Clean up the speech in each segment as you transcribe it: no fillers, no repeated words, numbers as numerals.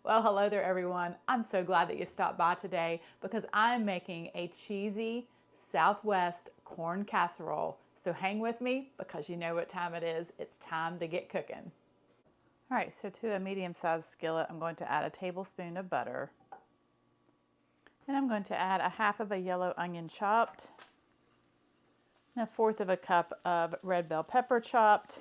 Well, hello there everyone. I'm so glad that you stopped by today because I'm making a cheesy Southwest corn casserole. So hang with me because you know what time it is. It's time to get cooking. All right, so to a medium-sized skillet, I'm going to add a tablespoon of butter. And I'm going to add a half of a yellow onion chopped, and a fourth of a cup of red bell pepper chopped.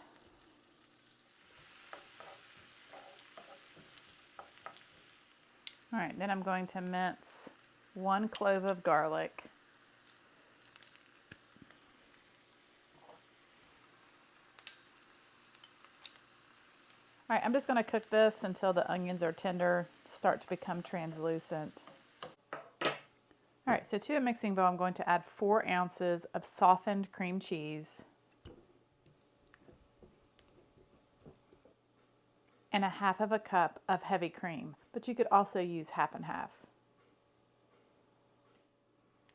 All right, then I'm going to mince 1 clove of garlic. All right, I'm just going to cook this until the onions are tender, start to become translucent. All right, so to a mixing bowl, I'm going to add 4 ounces of softened cream cheese and a half of a cup of heavy cream, but you could also use half and half.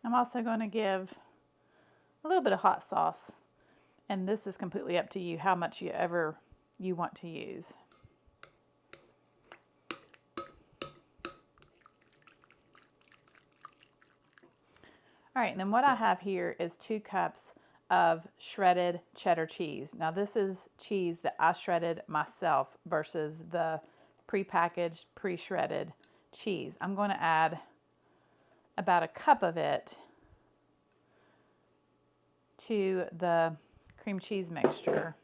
I'm also going to give a little bit of hot sauce, and this is completely up to you how much you want to use. All right, and then what I have here is 2 cups of shredded cheddar cheese. Now this is cheese that I shredded myself versus the prepackaged, pre-shredded cheese. I'm going to add about a cup of it to the cream cheese mixture.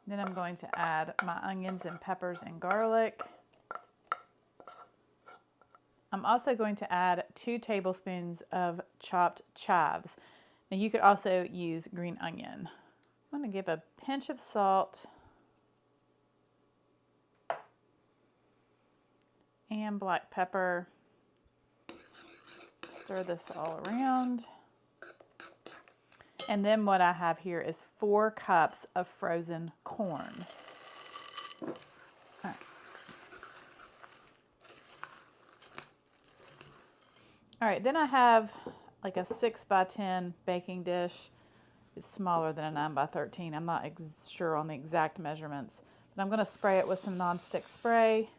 Then I'm going to add my onions and peppers and garlic. I'm also going to add 2 tablespoons of chopped chives. Now you could also use green onion. I'm going to give a pinch of salt and black pepper. Stir this all around. And then what I have here is 4 cups of frozen corn. All right, then I have like a 6 by 10 baking dish. It's smaller than a 9 by 13. I'm not sure on the exact measurements, but I'm going to spray it with some nonstick spray.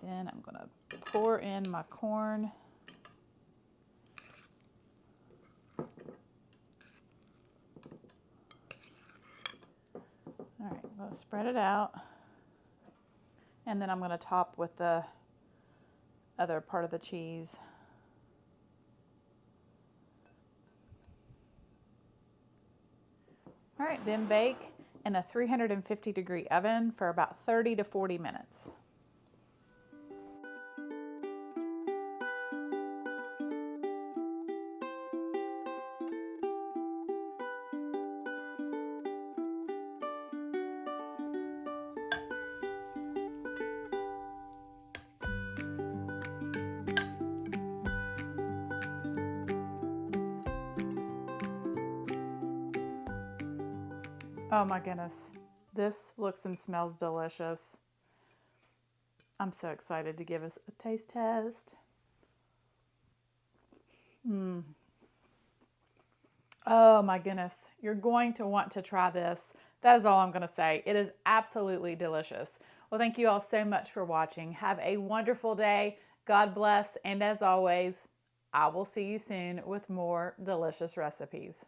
Then I'm going to pour in my corn. All right, I'm going to spread it out. And then I'm going to top with the other part of the cheese. All right, then bake in a 350-degree oven for about 30 to 40 minutes. Oh my goodness, this looks and smells delicious. I'm so excited to give us a taste test. Oh my goodness, you're going to want to try this. That is all I'm going to say. It is absolutely delicious. Well, thank you all so much for watching. Have a wonderful day. God bless. And as always, I will see you soon with more delicious recipes.